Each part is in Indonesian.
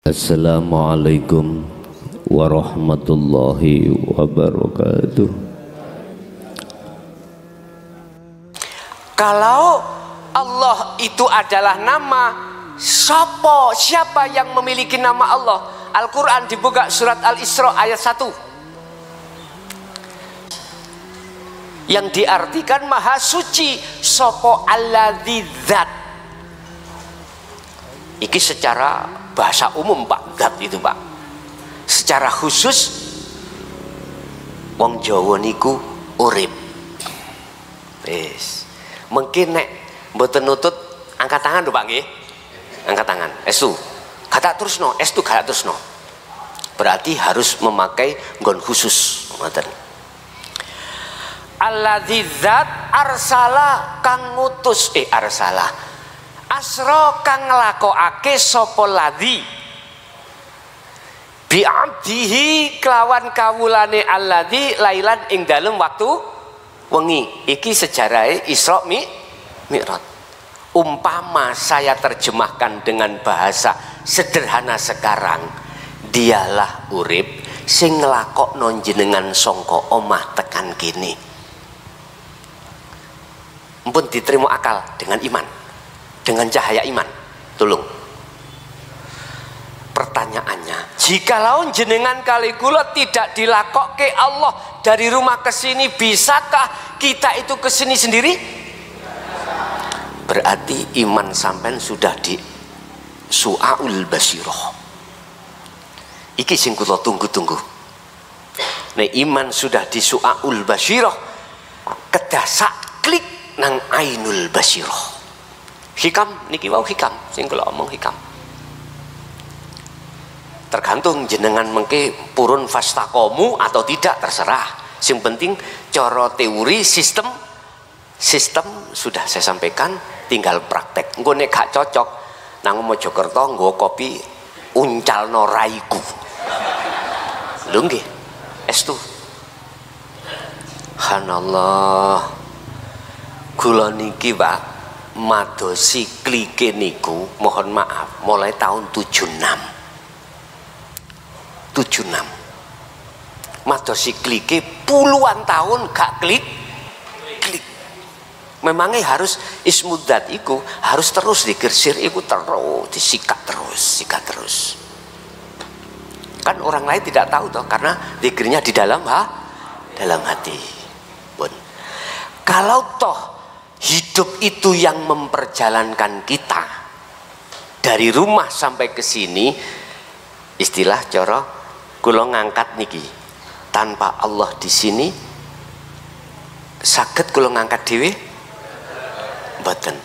Assalamualaikum warahmatullahi wabarakatuh. Kalau Allah itu adalah nama, siapa yang memiliki nama Allah? Al-Quran dibuka surat Al-Isra ayat 1 yang diartikan maha suci sopo alladzi dzat. Iki secara bahasa umum Pak, zat itu Pak. Secara khusus wong Jawa niku urip. Wis. Mungkin nek mboten nutut angkat tangan lho Pak nggih. Angkat tangan. Estu. Kata terusno, estu kata terusno. Berarti harus memakai nggon khusus, ngoten. Alladzi zat arsala kang ngutus arsala asra kang nglakokake sapa ladzi bi abdihi kelawan kawulane alladzi lailan ing dalem waktu wengi. Iki sejarahe Isra Mi'raj. Umpama saya terjemahkan dengan bahasa sederhana sekarang, dialah urip sing nglakokno jenengan sangka omah tekan kene. Ampun diterima akal dengan iman, dengan cahaya iman. Tolong. Pertanyaannya, jikalau jenengan kali kula tidak dilakokke Allah dari rumah ke sini, bisakah kita itu ke sini sendiri? Berarti iman sampean sudah di su'aul basirah. Iki sing kula tunggu-tunggu. Nek iman sudah di su'aul basirah, kedah sak klik nang ainul basirah. Hikam niki wau hikam sing kula omong hikam. Tergantung jenengan mengke purun fastaqomu atau tidak, terserah. Sing penting cara teori sistem sudah saya sampaikan, tinggal praktek. Engko nek gak cocok nang Mojokerto nggo kopi uncalno raiku. Lho nggih. Estu. Hanallah. Kula niki Pak madosi klike niku mohon maaf mulai tahun 76 madosi klike puluhan tahun gak klik. Memangnya harus ismudat iku harus terus digersir iku terus disikat terus kan orang lain tidak tahu toh karena dikirnya di dalam hati pun. Kalau toh hidup itu yang memperjalankan kita dari rumah sampai ke sini, istilah cara kula ngangkat niki, tanpa Allah di sini saged kula ngangkat dhewe mboten.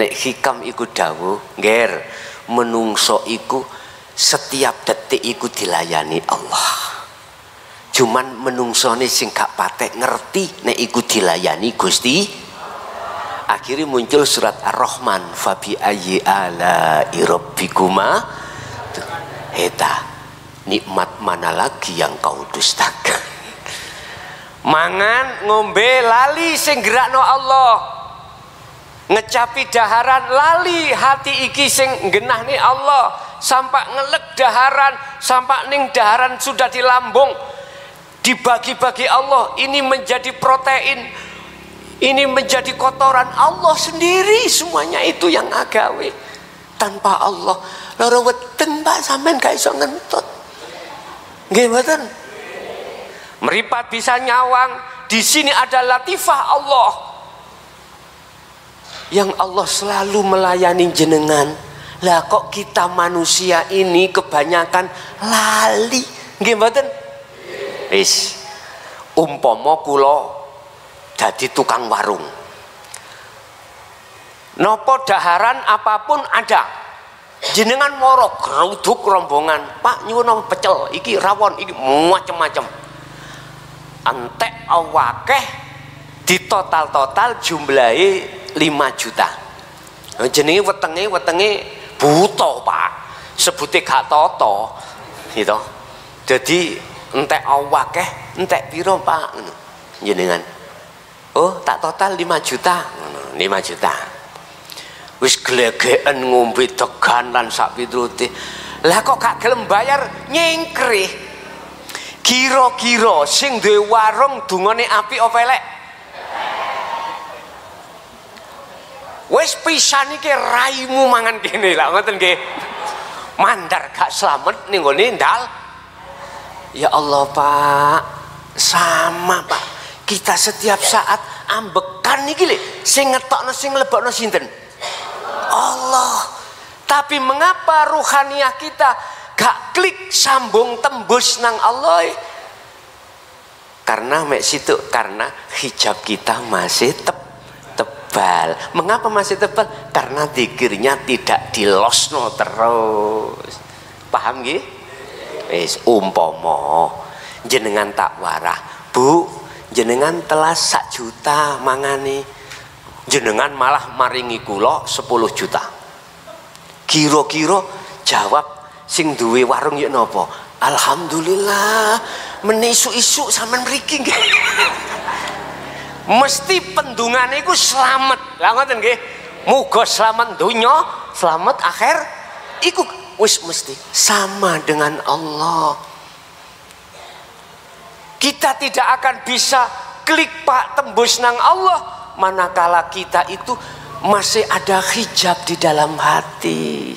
Nek hikam iku dawuh ngger menungso iku setiap detik iku dilayani Allah. Cuman menungsone sing gak patek ngerti nek iku dilayani Gusti. Akhirnya muncul surat Ar-Rahman, fabi ayyi ala'i rabbikuma, heta nikmat mana lagi yang kau dustakan. Mangan ngombe lali sing gerakno Allah, ngecapi daharan lali hati iki sing genahne Allah, sampai ngelek daharan, sampai ning daharan sudah di lambung dibagi-bagi Allah, ini menjadi protein, ini menjadi kotoran Allah sendiri, semuanya itu yang agawe. Tanpa Allah loro weten Pak sampean gak iso ngentut. Nggih mboten? Meripat bisa nyawang, di sini ada latifah Allah. Yang Allah selalu melayani jenengan. Lah kok kita manusia ini kebanyakan lali. Nggih mboten? Wis. Umpama kula jadi tukang warung, nopo daharan apapun ada, jenengan moro geruduk rombongan, Pak nyuwun pecel iki rawon iki macem-macem, entek awakeh di total jumlahe 5 juta. Jenenge wetenge buta Pak, sebute gak toto gitu. Jadi entek awakeh entek piro Pak jenengan? Oh tak total 5 juta. 5 juta. Wis glegeken ngombe tegan lan sak pitulute. Lah kok gak gelem bayar nyengkrih. Kira-kira sing duwe warung dungane apik apa elek? Wis pisan iki raimu mangan kene lah ngoten nggih. Mandar gak slamet ning gone ndal. Ya Allah Pak, sama Pak. Kita setiap saat ambekan iki lho, sing ngetokno sing lebokno sinten? Allah. Tapi mengapa ruhaniah kita gak klik sambung tembus nang Allah? Karena mek situ, karena hijab kita masih tebal. Mengapa masih tebal? Karena zikirnya tidak dilosno terus. Paham nggih? Wis umpama jenengan tak warah, Bu, jenengan telah 1 juta mangane. Jenengan malah maringi kula 10 juta. Kira-kira jawab sing duwe warung ya napa? Alhamdulillah, menisuk-isuk sampean mriki nggih. Mesti pendungane iku slamet. Lah ngoten nggih. Muga slamet donya, slamet akhir. Iku wis mesti sama dengan Allah. Kita tidak akan bisa klik Pak tembus nang Allah manakala kita itu masih ada hijab di dalam hati.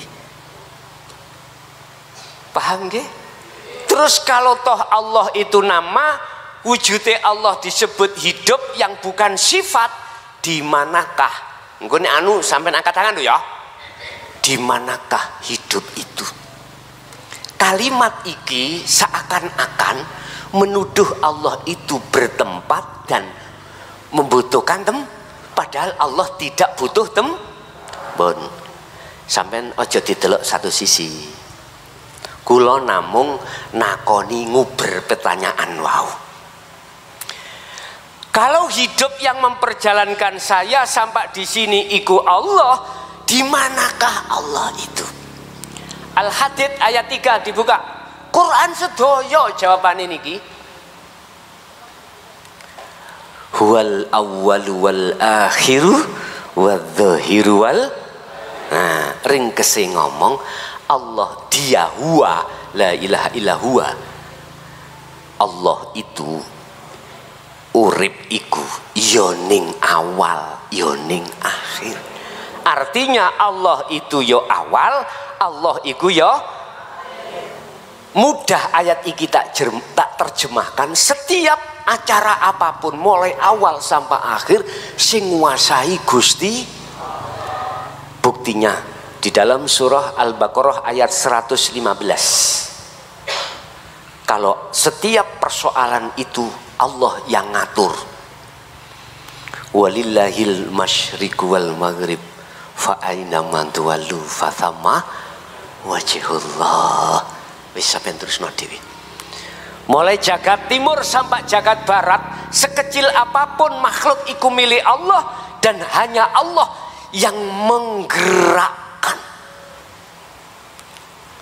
Paham nggih? Terus kalau toh Allah itu nama, wujudnya Allah disebut hidup yang bukan sifat, di manakah? Nggone anu sampean angkat tangan lho ya. Di manakah hidup itu? Kalimat iki seakan-akan menuduh Allah itu bertempat dan membutuhkan padahal Allah tidak butuh bon. Sampean aja didelok satu sisi. Kula namung nakoni nguber pertanyaan wau. Kalau hidup yang memperjalankan saya sampai di sini iku Allah, di manakah Allah itu? Al-Hadid ayat 3 dibuka. Quran sedoyo jawabane niki. Huwal awwalu wal akhiru wadzahiru wal. Nah, ringkese ngomong Allah dia huwa la ilaha illa huwa. Allah itu urip iku yoning awal yoning akhir. Artinya Allah itu yo awal, Allah iku yo. Mudah ayat iki tak terjemahkan. Setiap acara apapun mulai awal sampai akhir sing nguasai Gusti. Buktinya di dalam surah Al-Baqarah ayat 115. Kalau setiap persoalan itu Allah yang ngatur. Walillahil masyriqu wal maghrib fa aina man tuwallu fa thamma wajhullah. Wis sampeyan terusno dhewe. Mulai jagat timur sampai jagat barat, sekecil apapun makhluk iku milik Allah dan hanya Allah yang menggerakkan.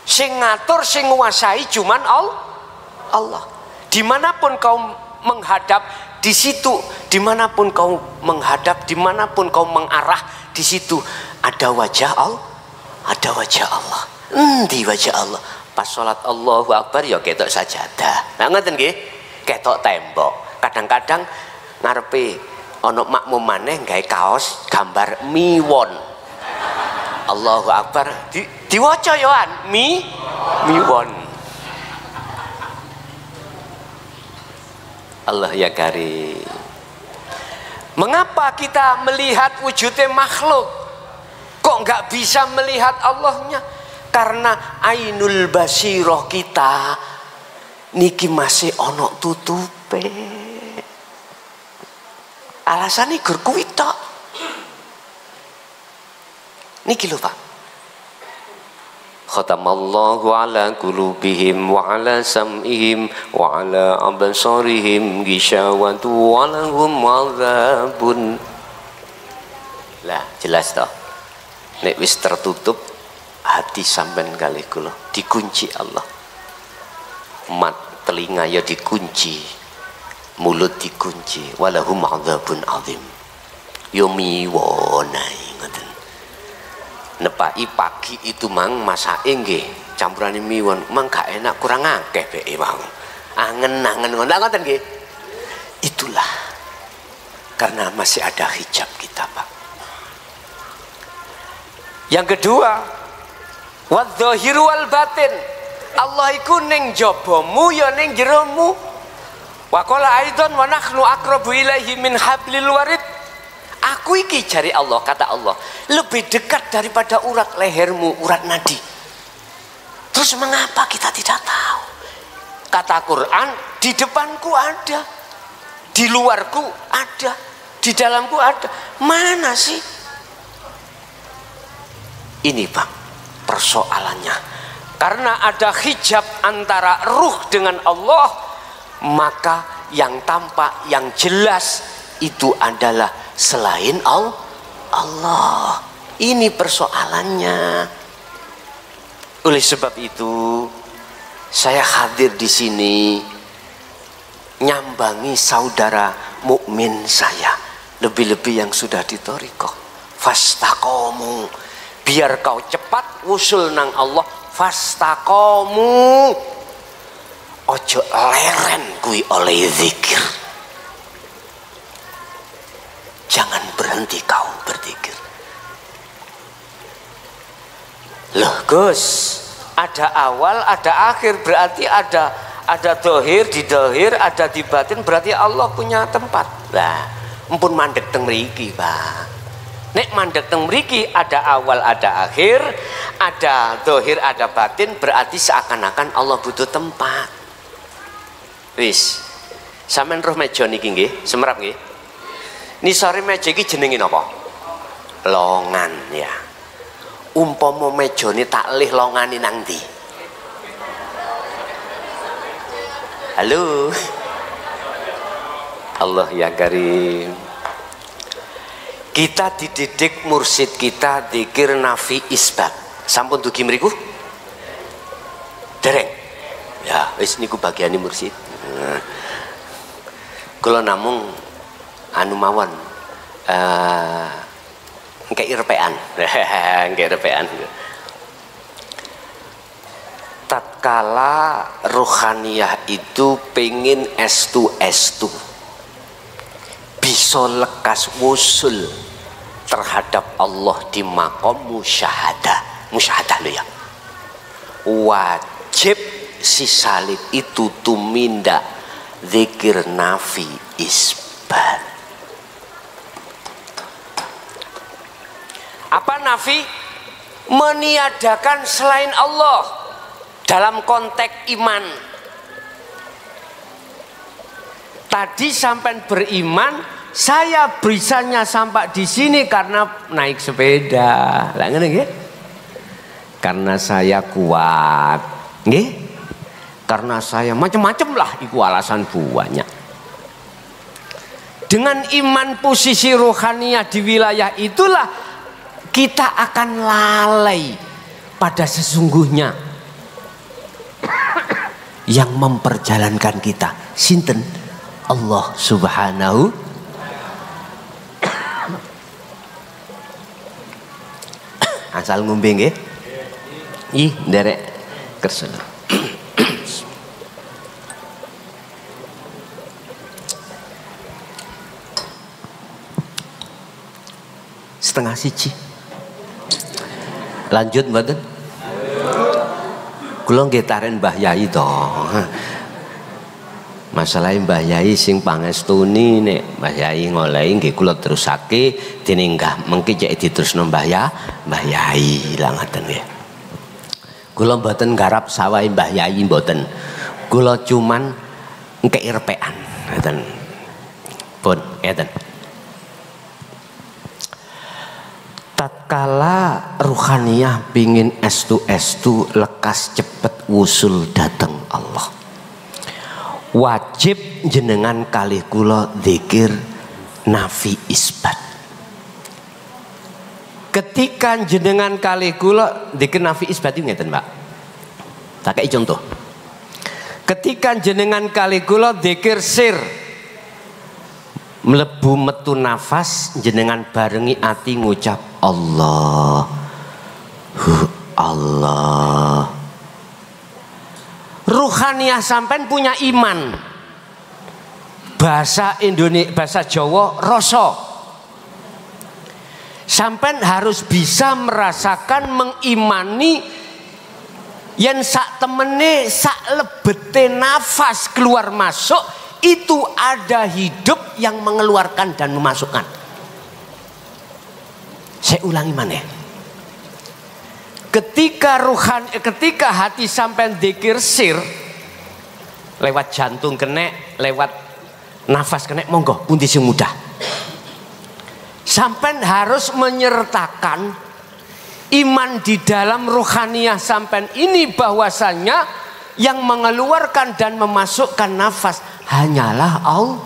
Sing ngatur, sing nguasai cuman Allah. Dimanapun kau menghadap, di situ, dimanapun kau menghadap, dimanapun kau mengarah, di situ ada wajah Allah, ada wajah Allah. Di wajah Allah. Pas sholat Allahu Akbar ya ketok sajadah. Nah ngoten nggih, ketok tembok. Kadang-kadang ngarepe ana makmum maneh gawe kaos gambar miwon. Allahu Akbar diwaca yoan miwon. Allah ya karim. Mengapa kita melihat wujudnya makhluk kok nggak bisa melihat Allahnya? Karena ainul basiroh kita niki masih ono tutupe. Alasannya gur kuwi tok. Niki lho Pak. Khatamallahu ala qulubihim wa ala sam'ihim wa ala absarihim ghishawatu wa lahum adzabun. Lah jelas toh. Nek wis tertutup hati sampean kali kula dikunci Allah. Mat telinga ya dikunci, mulut dikunci. Walahum adzabun azim. Yo miwonai ngoten. nepai pagi itu mang masake nggih campuran miwon mang gak enak kurang akeh beke mau angen-angen ngoten nggih. Itulah karena masih ada hijab kita, Pak. Yang kedua, wadzahiru wal batin. Allah iku ning jabamu ya ning jeromu. Wa qala aidan wa nahnu aqrabu ilaihi min hablil warid. Aku iki jari Allah, kata Allah, lebih dekat daripada urat lehermu, urat nadi. Terus mengapa kita tidak tahu? Kata Quran, di depanku ada, di luarku ada, di dalamku ada. Mana sih? Ini Bang persoalannya. Karena ada hijab antara ruh dengan Allah, maka yang tampak, yang jelas itu adalah selain Allah. Ini persoalannya. Oleh sebab itu saya hadir di sini nyambangi saudara mukmin saya, lebih-lebih yang sudah di thariqah. Fastaqomu, biar kau cepat wusul nang Allah. Fastaqomu, ojo leren kui oleh zikir. Jangan berhenti kau berzikir. Loh Gus, ada awal ada akhir, berarti ada dohir, di dohir ada di batin, berarti Allah punya tempat. Lah empun mandek teng mriki Pak. Nek mandek teng mriki ada awal ada akhir, ada dohir ada batin, berarti seakan-akan Allah butuh tempat. Wis, sampean roh meja niki nggih, semerap nggih. Nisare meja iki jenenge napa? Longan ya. Umpama mejane taklih longane nang ndi? Halo. Allah ya Karim. Kita dididik mursid kita dzikir nafi isbat. Sampun dugi mriku? Dereng. Ya, wis niku bagiane mursid. Kula namung anu mawon engke irpean. Engke irpean. Tatkala rohaniyah itu pengen estu bisa lekas wusul terhadap Allah di makom musyahadah lo ya. Wajib si salib itu tumindak zikir nafi isbat. Apa nafi? Meniadakan selain Allah dalam konteks iman. Tadi sampai beriman, saya bisanya sampai di sini karena naik sepeda. Lah ngene nggih. Karena saya kuat, nggih. Karena saya macam-macam lah iku alasan banyak. Dengan iman posisi rohaniyah di wilayah itulah kita akan lalai pada sesungguhnya yang memperjalankan kita. Sinten? Allah Subhanahu. Asal ngombe nggih. Ih, nderek kersen. Setengah siji. Lanjut mboten? Kula nggih taren Mbah Yai to. Masalah Mbah Yai sing pangestuni nek Mbah Yai ngolehi nggih kula terusake dene enggah mengki cek diterusno Mbah Yai lah ngoten nggih. Kula mboten garap sawahe Mbah Yai mboten. Kula cuman engkei repekan ngoten. Pun ngeten. Tatkala ruhaniyah pingin estu lekas cepet wusul dateng Allah, wajib jenengan kalih kula zikir nafi isbat. Ketika jenengan kalih kula zikir nafi isbat itu ngeten Pak, tak kei contoh. Ketika jenengan kalih kula zikir sir, mlebu metu nafas jenengan barengi ati ngucap Allah Allah. Ruhaniyah sampean punya iman. Bahasa Indonesia, bahasa Jawa rasa. Sampean harus bisa merasakan, mengimani yen sak temene, sak lebete nafas keluar masuk itu ada hidup yang mengeluarkan dan memasukkan. Saya ulangi mana? Ketika hati sampean dzikir sir, lewat jantung kena, lewat nafas kena, monggo pundi sing mudah. Sampean harus menyertakan iman di dalam ruhaniyah sampean ini, bahwasanya yang mengeluarkan dan memasukkan nafas hanyalah Allah.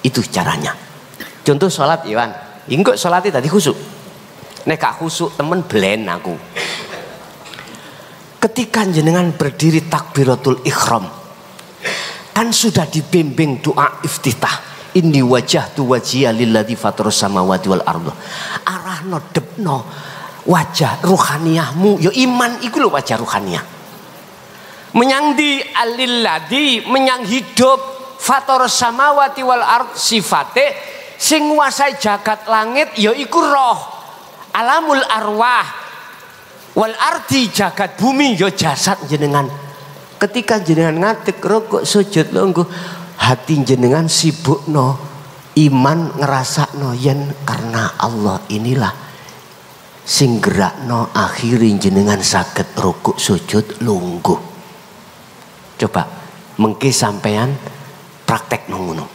Itu caranya. Contoh sholat Iwan, ingkuk sholatnya tadi khusuk. Nek gak khusuk temen belen aku. Ketika jenengan berdiri takbiratul ikhram, kan sudah dibimbing doa iftitah. Inni wajjahtu wajhiya lilladzi fataras samawati wal ardh. Arahno depno wajah ruhaniyahmu, ya iman iku lho wajah ruhaniyah. Menyang di alilladzi, menyang hidup fataras samawati wal ardh, sifate sing nguasai jagat langit ya iku roh. Alamul arwah wal ardi, jagat bumi ya jasad jenengan. Ketika jenengan ngadeg rokok sujud longgo, hati jenengan sibukno iman ngerasakno yen karena Allah inilah sing gerakno akhiri jenengan saged rukuk sujud lungguh. Coba mengki sampean praktek ngono.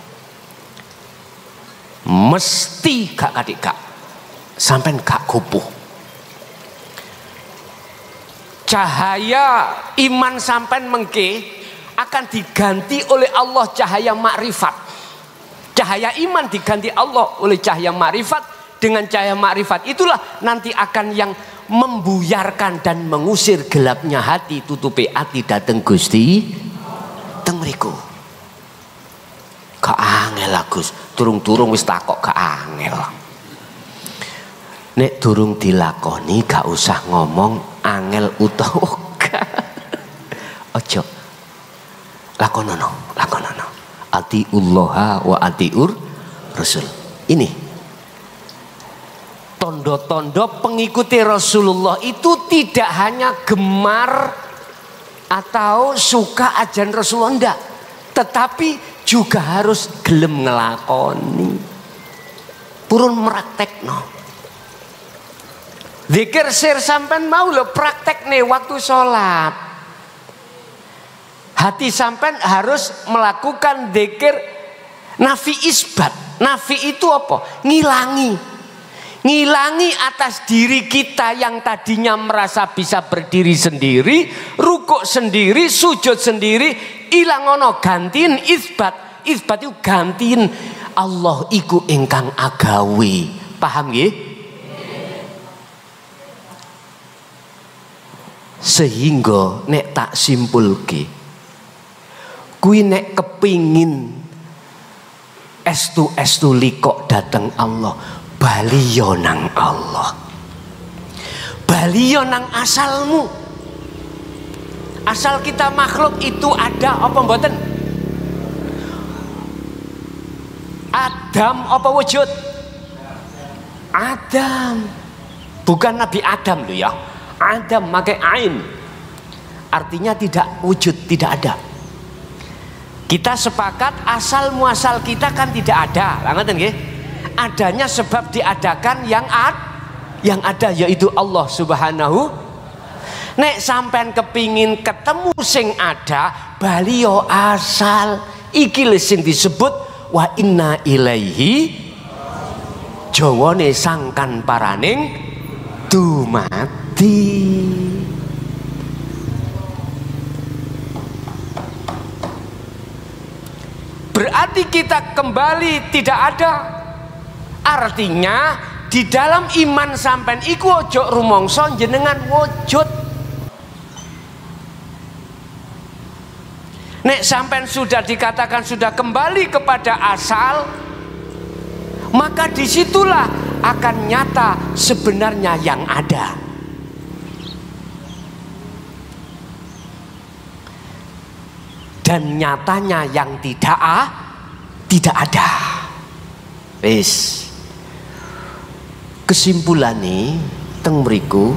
Mesti gak kadik gak sampean gak kupuh. Cahaya iman sampean mengke akan diganti oleh Allah cahaya makrifat. Cahaya iman diganti Allah oleh cahaya makrifat. Dengan cahaya makrifat itulah nanti akan yang membuyarkan dan mengusir gelapnya hati, tutupi hati dateng Gusti teng mriku. Gak angel Agus, turung-turung wis takok gak angel. Nek durung dilakoni gak usah ngomong angel utawa gak. Ojo. Lakonono. Atiullaha wa atiur Rasul. Ini tondo-tondo pengikuti Rasulullah itu tidak hanya gemar atau suka ajaran Rasulullah, enggak, tetapi juga harus gelem ngelakoni, purun meraktekno. Zikir sir sampean mau lo praktek nih waktu sholat. Hati sampean harus melakukan zikir nafi isbat. Nafi itu apa? Ngilangi atas diri kita yang tadinya merasa bisa berdiri sendiri, rukuk sendiri, sujud sendiri, ilang ono gantiin isbat. Isbat itu gantiin Allah iku ingkang agawe. Paham nggih? Sehingga nek tak simpulke, kuwi nek kepingin estu likok dateng Allah, baliyo nang Allah, baliyo nang asalmu. Asal kita makhluk itu ada apa mboten? Adam apa wujud? Adam, bukan Nabi Adam loh ya. Adam pakai ain, artinya tidak wujud, tidak ada. Kita sepakat asal muasal kita kan tidak ada, ngoten nggih? Adanya sebab diadakan yang ada, yaitu Allah Subhanahu. Nek sampean kepingin ketemu sing ada, baliyo asal iki sing disebut wa inna ilaihi, jawane sangkan paraning dumati. Berarti kita kembali tidak ada. Artinya di dalam iman sampean iku ojo rumangsa jenengan wujud. Nek sampean sudah dikatakan sudah kembali kepada asal, maka disitulah akan nyata sebenarnya yang ada. dan nyatanya yang tidak ada. Wis. Kesimpulannya teng mriku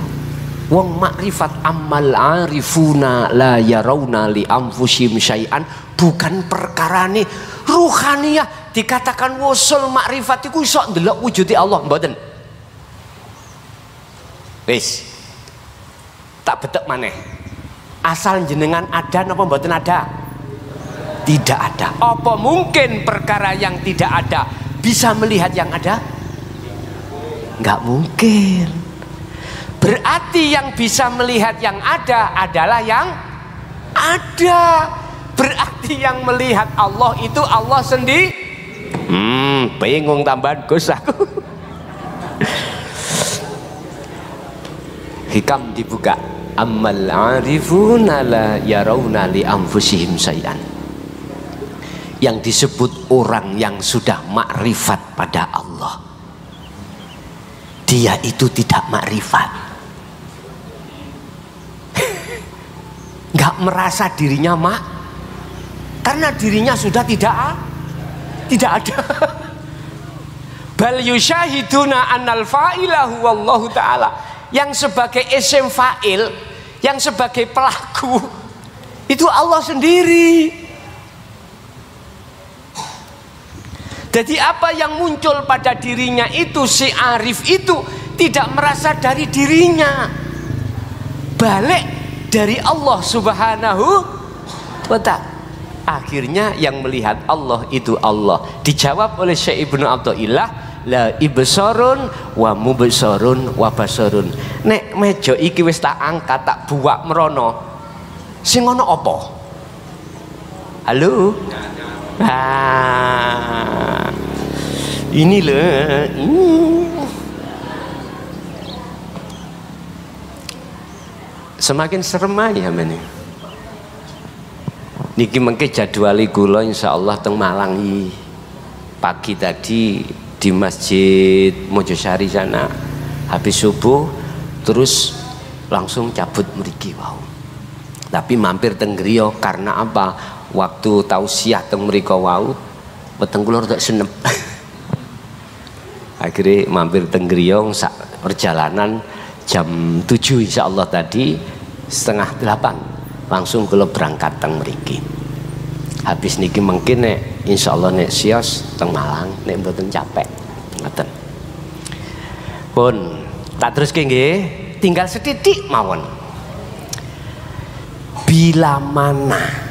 wong makrifat amal arifuna la yarawna li anfusihim syai'an, bukan perkarane ruhaniyah dikatakan wusul makrifat iku iso ndelok wujude Allah, mboten. Wis. Tak betek maneh. Asal jenengan ada napa mboten ada? Tidak ada. Apa mungkin perkara yang tidak ada bisa melihat yang ada? Enggak mungkin. Berarti yang bisa melihat yang ada adalah yang ada. Berarti yang melihat Allah itu Allah sendiri. Bingung tambahan Gus aku. Hikam dibuka. Ammal arifuna la yarawna li anfusihim syai'an. Yang disebut orang yang sudah makrifat pada Allah, dia itu tidak makrifat. Nggak merasa dirinya karena dirinya sudah tidak ada. Bal yusyahiduna annal fa'ilahu wallahu ta'ala. Yang sebagai isim fa'il, yang sebagai pelaku itu Allah sendiri. Jadi apa yang muncul pada dirinya itu, si arif itu tidak merasa dari dirinya, balik dari Allah subhanahu wa ta'ala. Akhirnya yang melihat Allah itu Allah. Dijawab oleh Syekh Ibnu Athaillah, la ibsarun wa mubsarun wa basarun. Nek meja iki wis tak angkat, tak buak merono, sing ono apa? Halo? Ini loh. Semakin serem aja meneh. Niki mengke jadwali kula insyaallah teng Malang iki. Pagi tadi di Masjid Mojosari sana, habis subuh terus langsung cabut mriki wau. Tapi mampir teng griya karena apa? Waktu tausiah teng mriko wau weteng kula rada senep. Akhirnya mampir teng griya sak perjalanan jam 7 insyaallah tadi, setengah 8 langsung kula berangkat teng mriki. Habis niki mungkin nek insyaallah nek sios teng Malang nek mboten capek ngoten. Pun tak teruske nggih, tinggal setitik mawon. Bila mana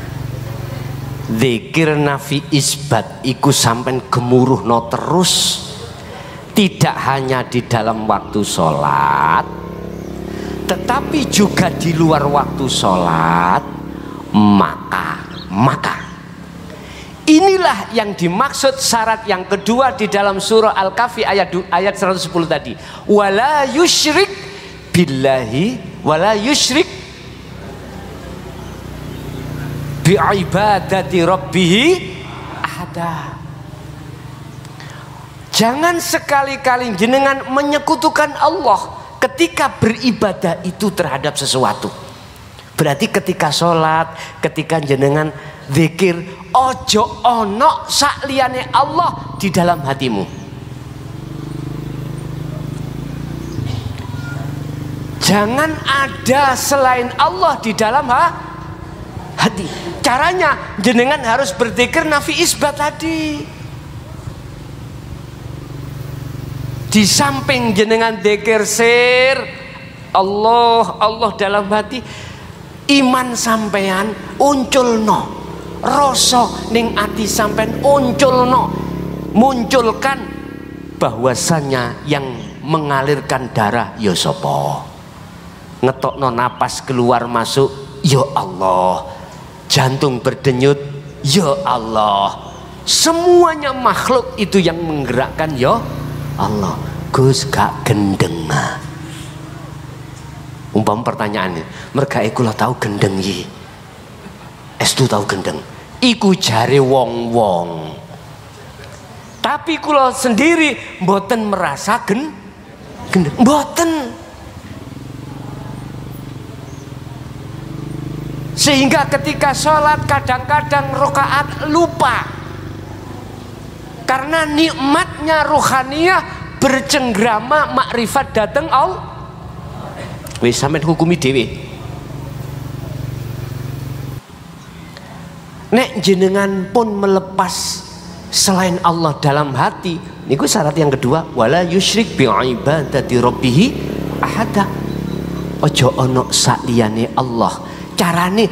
zikir nafi isbat iku sampean gemuruhno terus, tidak hanya di dalam waktu sholat, tetapi juga di luar waktu sholat, maka inilah yang dimaksud syarat yang kedua di dalam surah Al-Kahfi ayat 110 tadi. Wala yusyrik billahi wala yusyrik bi'ibadati rabbihi ahada. Jangan sekali-kali jenengan menyekutukan Allah ketika beribadah itu terhadap sesuatu. Berarti ketika sholat, ketika jenengan zikir, ojo ono sakliyane Allah di dalam hatimu. Jangan ada selain Allah di dalam hati. Caranya jenengan harus berzikir nafi isbat tadi. Di samping jenengan zikir sir Allah dalam hati, iman sampean unculno, rasa ning ati sampean unculno, munculkan bahwasannya yang mengalirkan darah ya sapa, ngetokno napas keluar masuk ya Allah, jantung berdenyut ya Allah, semuanya makhluk itu yang menggerakkan ya Allah. Gus gak gendeng. Umpam pertanyaannya, merga kula tahu gendeng iki. Estu tahu gendeng. Iku jare wong-wong. Tapi kula sendiri mboten merasa gendeng. Mboten. Sehingga ketika sholat kadang-kadang rakaat lupa, karena nikmatnya ruhaniyah bercenggrama makrifat dateng Allah. Wis sampean hukumi dhewe. Nek jenengan pun melepas selain Allah dalam hati, niku syarat yang kedua, wala yusyrik bi ibadati rabbih ahada. Ojo ono saliyane Allah. Carane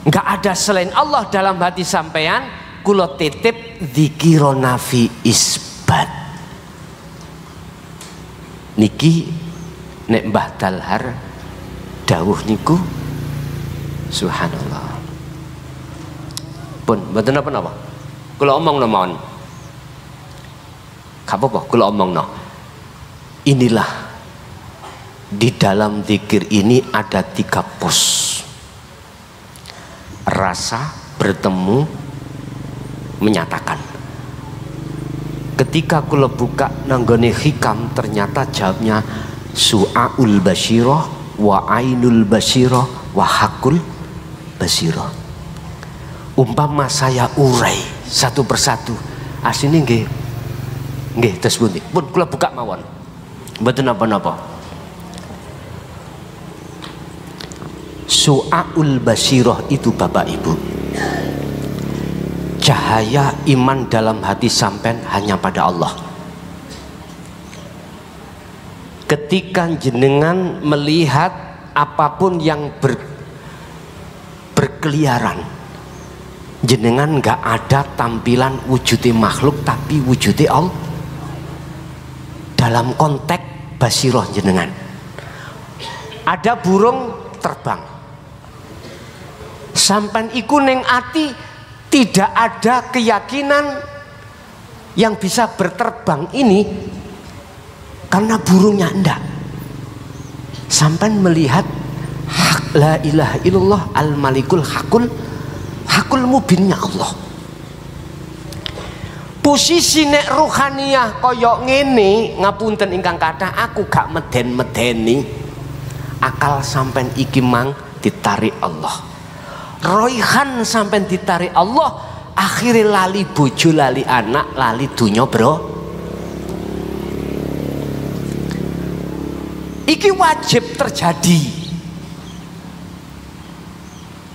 nggak ada selain Allah dalam hati sampean, kula titip dzikirona fi isbat. Niki nek Mbah Dalhar dawuh niku subhanallah. Pun mboten napa-napa. Kula omongno mawon. Gak apa-apa kula omongno. Inilah di dalam zikir ini ada 3 pos. Rasa, bertemu, menyatakan. Ketika kula buka nanggone hikam, ternyata jawabnya su'aul basyirah wa ainul basyirah wa hakul basyirah. Umpama saya urai satu persatu, asline nggih terus pundi pun kula buka mawon mboten napa-napa. Su'aul basyirah itu Bapak Ibu, cahaya iman dalam hati sampean hanya pada Allah. Ketika jenengan melihat apapun yang berkeliaran, jenengan nggak ada tampilan wujudnya makhluk tapi wujudnya Allah. Dalam konteks basyirah jenengan, ada burung terbang, sampan iku ning ati tidak ada keyakinan yang bisa berterbang ini karena burungnya enggak. Sampan melihat hak la ilaha illallah al malikul hakul mubinnya Allah. Posisi nek ruhaniyah koyok ngene, ngapunten ingkang kathah, aku gak meden-medeni akal sampean iki mang ditarik Allah. Roihan sampean ditarik Allah, akhirnya lali bojo, lali anak, lali dunya, bro. Iki wajib terjadi.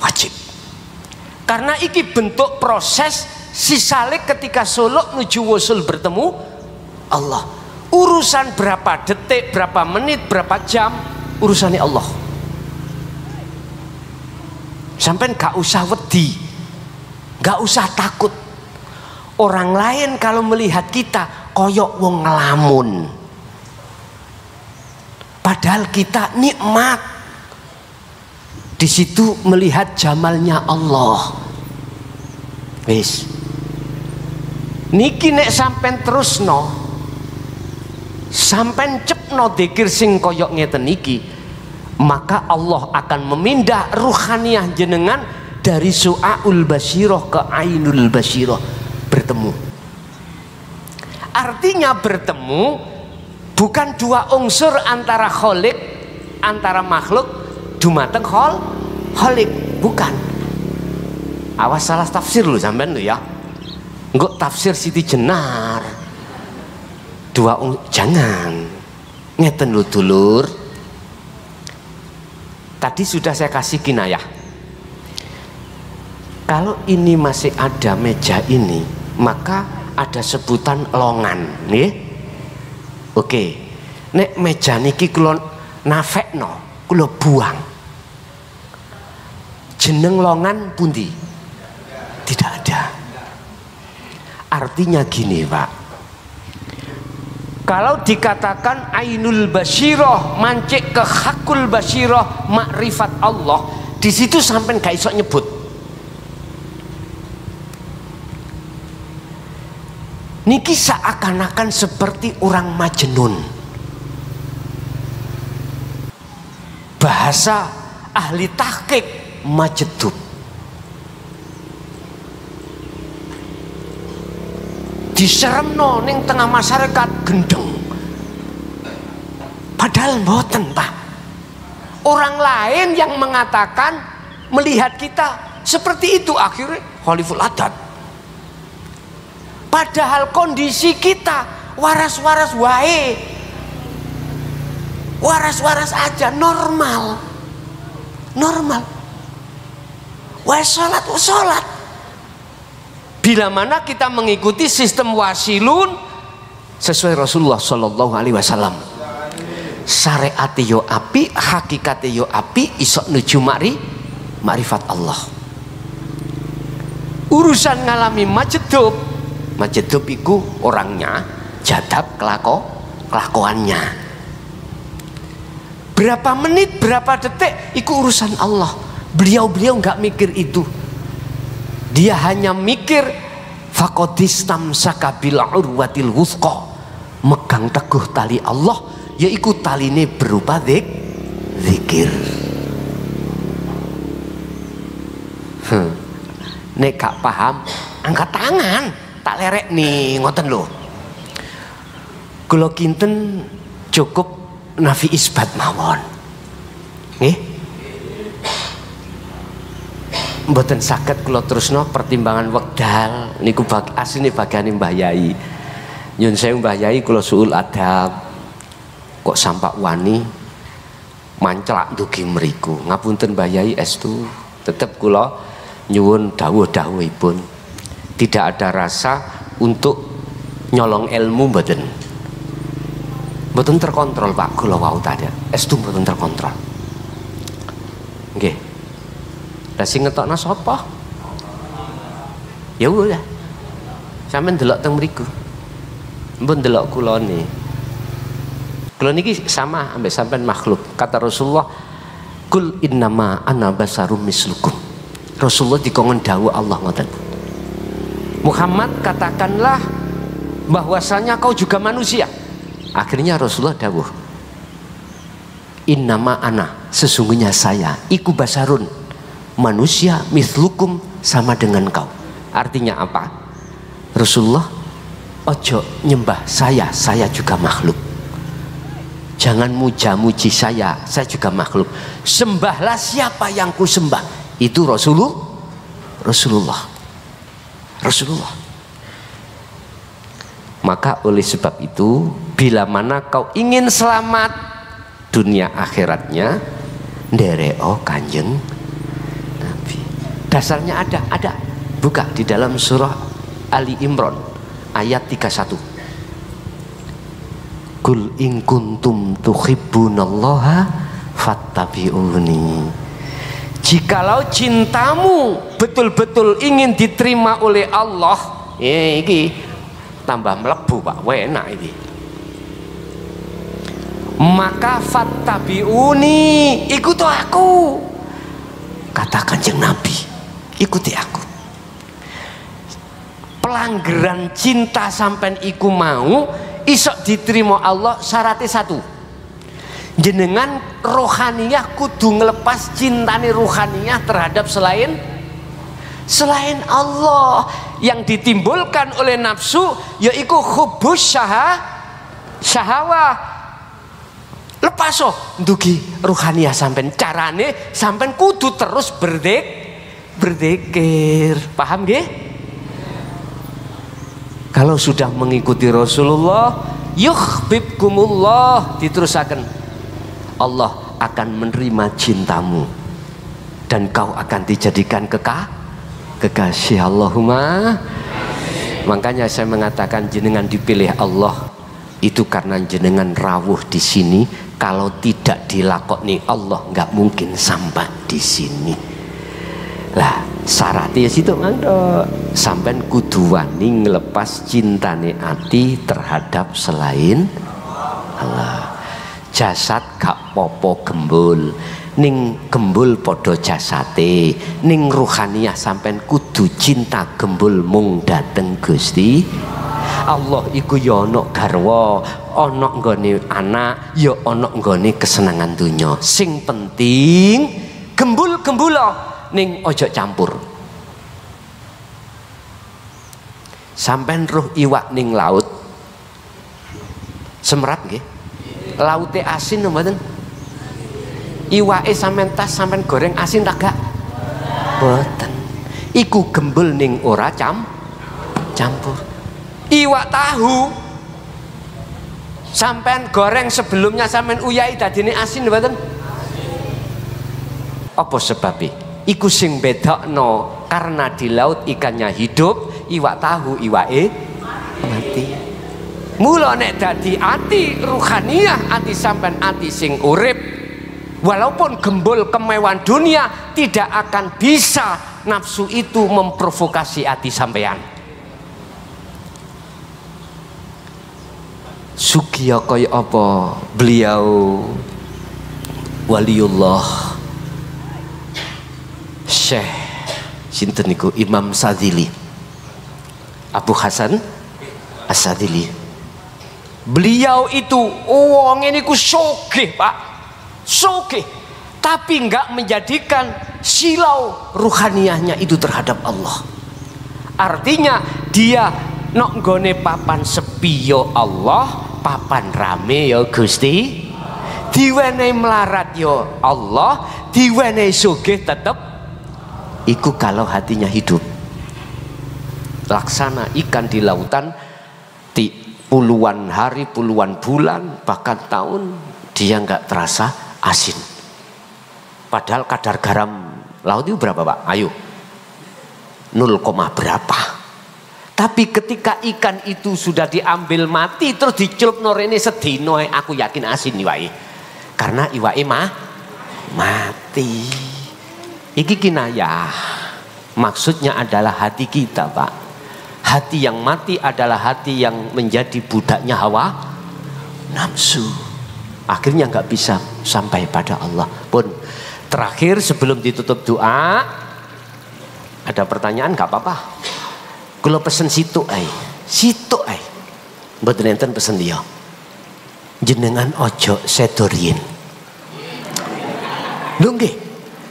Wajib. Karena iki bentuk proses si salik ketika suluk nuju wusul bertemu Allah. Urusan berapa detik, berapa menit, berapa jam, urusannya Allah. Sampai gak usah wedi, gak usah takut. Orang lain kalau melihat kita koyok wong ngelamun, padahal kita nikmat. Di situ melihat jamalnya Allah. Wis. Niki nek sampean terusno, sampean cepno dzikir sing koyok ngeten niki, maka Allah akan memindah ruhaniyah jenengan dari su'aul basyirah ke ainul basyirah, bertemu. Artinya bertemu bukan dua unsur antara kholik, antara makhluk dumateng kholik, bukan. Awas salah tafsir lu sampean lu ya. Enggak tafsir Siti Jenar. Jangan. Ngeten lu dulur. Tadi sudah saya kasih kinayah. Kalau ini masih ada meja ini, maka ada sebutan longan, nggih. Oke. Nek meja niki kula nafekno, kula buang. Jeneng longan pundi? Tidak ada. Artinya gini, Pak. Kalau dikatakan ainul basyirah mancik ke hakul basyirah makrifat Allah, di situ sampai gak iso nyebut. Niki seakan-akan seperti orang majnun. Bahasa ahli tahqiq majdub. Diseremno ning tengah masyarakat gendeng. Padahal mboten, Pak. Orang lain yang mengatakan melihat kita seperti itu, akhirnya khaliful adat. Padahal kondisi kita waras-waras wae, waras-waras aja, normal. Wah, sholat. Bila mana kita mengikuti sistem wasilun sesuai Rasulullah Shallallahu Alaihi Wasallam. Syariat yo api, hakikat yo api, isok nuju makrifat Allah. Urusan ngalami majedub iku orangnya, jadab kelakuannya. Berapa menit, berapa detik, iku urusan Allah. Beliau nggak mikir itu. Dia hanya mikir faqadistamsaka bil urwatil wuthqa, megang teguh tali Allah, yaiku taline berupa zikir. Nek gak paham, angkat tangan, tak lerek nih, ngoten lho. Kula kinten cukup nafi isbat mawon. Nggih. Mboten saged kula terusno pertimbangan wekdal niku asline bagane Mbah Yai. Nyun sewu Mbah Yai kula suul adab. Kok sampak wani mancelak ndugi mriku. Ngapunten Mbah Yai estu, tetep kula nyuwun dawuh-dawuhipun. Tidak ada rasa untuk nyolong ilmu mboten. Mboten terkontrol Pak kula wau tadi. Estu mboten terkontrol. Nggih. Lah sing ngetokno sapa? Ya udah. Sampeyan delok teng mriku. Mbon delok kulone. Kula niki sama ambek sampean makhluk. Kata Rasulullah, "Kul innama ana basarum mislukum." Rasulullah dikongkon dawuh Allah ngoten. Muhammad, katakanlah bahwasanya kau juga manusia. Akhirnya Rasulullah dawuh, "Innama ana, sesungguhnya saya iku basarun, manusia mislukum, sama dengan kau." Artinya apa? Rasulullah, ojo nyembah saya juga makhluk. Jangan muja-muji saya juga makhluk. Sembahlah siapa yang ku sembah, itu Rasulullah. Maka oleh sebab itu, bila mana kau ingin selamat dunia akhiratnya, ndereo Kanjeng Nabi. Dasarnya ada. Buka di dalam surah Ali Imran ayat 31. Kul in kuntum tuhibbunallaha fattabi'uni. Jikalau cintamu betul-betul ingin diterima oleh Allah, iki tambah melebu Pak, enak iki. Maka fattabi'uni, ikuti aku. Kata Kanjeng Nabi, ikuti aku. Pelanggaran cinta sampean iku mau isok diterima Allah, syaratnya satu. Jenengan rohaniyah kudu ngelepas cintane rohaniyah terhadap selain Allah. Yang ditimbulkan oleh nafsu yaitu hubbus syahawah. Lepas ndugi rohaniyah sampean, carane sampean kudu terus berzikir. Paham nggih? Kalau sudah mengikuti Rasulullah, yuhibbukumullah, diterusaken, Allah akan menerima cintamu dan kau akan dijadikan kekasih. Allahumma. Makanya saya mengatakan jenengan dipilih Allah itu karena jenengan rawuh di sini. Kalau tidak dilakoni Allah, nggak mungkin sampai di sini. Lah syaratnya situ mandok, sampean kudu wani ngelepas cintane ati terhadap selain Allah. Jasad gak popo gembul, ning gembul podo jasate, ning ruhaniyah sampean kudu cinta gembul mung dateng Gusti Allah. Iku ya ana garwa, ana nggone anak, ya ana nggone kesenangan dunya. Sing penting gembul-gembulo ning ojo campur. Sampean roh iwak ning laut semerat nggih, laute asin mboten? Iwake sampean tas sampean goreng asin tak gak? Boten. Iku gembul ning ora campur. Iwak tahu sampean goreng sebelumnya sampean uyai dadine asin mboten? Apa sebabnya? Iku sing bedakno karena di laut ikannya hidup, iwak tahu iwake mati. Mula nek dadi ati ruhaniyah, ati sampean ati sing urip, walaupun gembul kemewahan dunia, tidak akan bisa nafsu itu memprovokasi ati sampean. Sugiya kaya apa beliau waliullah Syekh sinten niku Imam Sadzili, Abu Hasan As-Sadzili. Beliau itu wong ini ku sogeh Pak, sogeh, tapi enggak menjadikan silau ruhaniyahnya itu terhadap Allah. Artinya dia nok nggone papan sepi ya Allah, papan rame ya Gusti, diwenehi melarat ya Allah, diwenehi sogeh tetep. Iku kalau hatinya hidup. Laksana ikan di lautan, puluhan hari, puluhan bulan, bahkan tahun dia nggak terasa asin. Padahal kadar garam laut itu berapa Pak? Ayo 0, berapa. Tapi ketika ikan itu sudah diambil mati terus dicelup norene sedino, aku yakin asin iwake. Karena iwake mati. Iki kinayah. Maksudnya adalah hati kita Pak. Hati yang mati adalah hati yang menjadi budaknya hawa nafsu. Akhirnya nggak bisa sampai pada Allah. Pun terakhir sebelum ditutup doa, ada pertanyaan nggak apa-apa. Kalau pesen situ mboten enten pesen dia. Jenengan ojo sedorien. Lho nggih,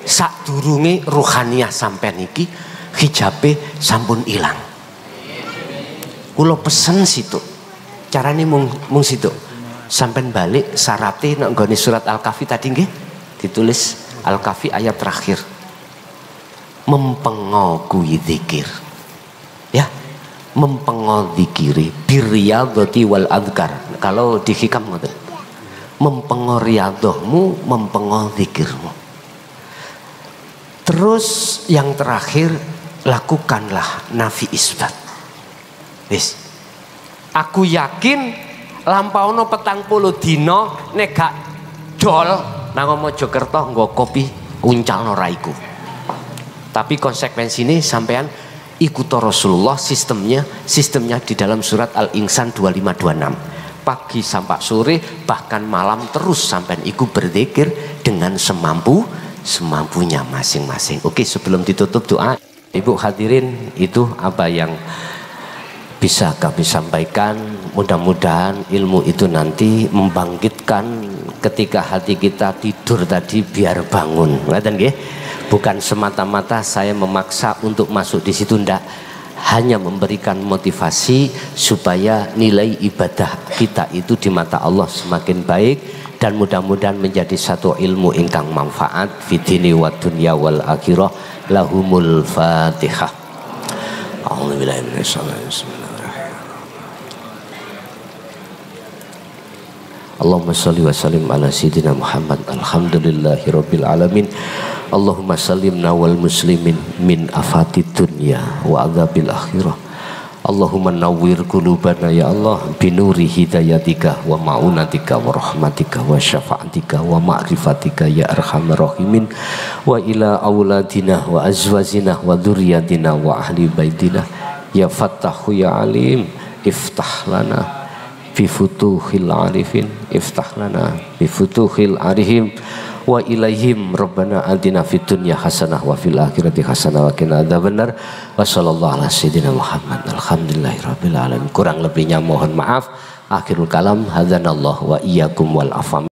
sadurunge ruhaniyah sampean iki hijabe sampun ilang. Kulo pesen situ, carane mung situ. Sampai balik sarate nak nggone surat Al-Kahfi tadi nggih, ditulis Al-Kahfi ayat terakhir. Mempengo kuwi zikir. Ya, mempengo zikiri birriyadhati wal adhkar. Kalau di hikam ngoten. Mempengo riyadhahmu, mempengo zikirmu. Terus yang terakhir, lakukanlah nafi isbat. Wis, aku yakin lampauno 40 dino nek gak dol nang Mojokerto nggo kopi uncalno raiku. Tapi konsekuensi ini sampean ikut Rasulullah, sistemnya di dalam surat Al-Insan 2526. Pagi sampai sore bahkan malam terus sampean ikut berzikir dengan semampunya masing-masing. Oke, sebelum ditutup doa, Ibu hadirin, itu apa yang bisa kami sampaikan. Mudah-mudahan ilmu itu nanti membangkitkan ketika hati kita tidur tadi biar bangun. Ngeten nggih? Bukan semata-mata saya memaksa untuk masuk di situ, ndak. Hanya memberikan motivasi supaya nilai ibadah kita itu di mata Allah semakin baik dan mudah-mudahan menjadi satu ilmu ingkang manfaat fitini wa dunya wal akhirah. Lahumul Fatihah. A'udzubillahi minasyaitonir. Allahumma salli wa sallim ala sayyidina Muhammad. Alhamdulillahi rabbil alamin. Allahumma sallimna wal muslimin min afatid dunya wa adzabil akhirah. Allahumma nawwir qulubana ya Allah binuri hidayatika wa ma'unatika wa rahmatika wa syafa'atika wa ma'rifatika ya arhamar rahimin. Wa ila auladina wa azwajina wa dzurriyyatina wa ahli baitina ya fattahu ya alim iftah lana bi futuhil arifin, iftah lana bi futuhil arihim wa ilaihim rabbana atina fid dunya hasanah wa fil akhirati hasanah wa qina adzabannar. Wa sallallahu ala sayyidina Muhammad. Alhamdulillahirabbil alamin. Kurang lebihnya mohon maaf. Akhirul kalam, hadzanallahu wa iyyakum wal afam.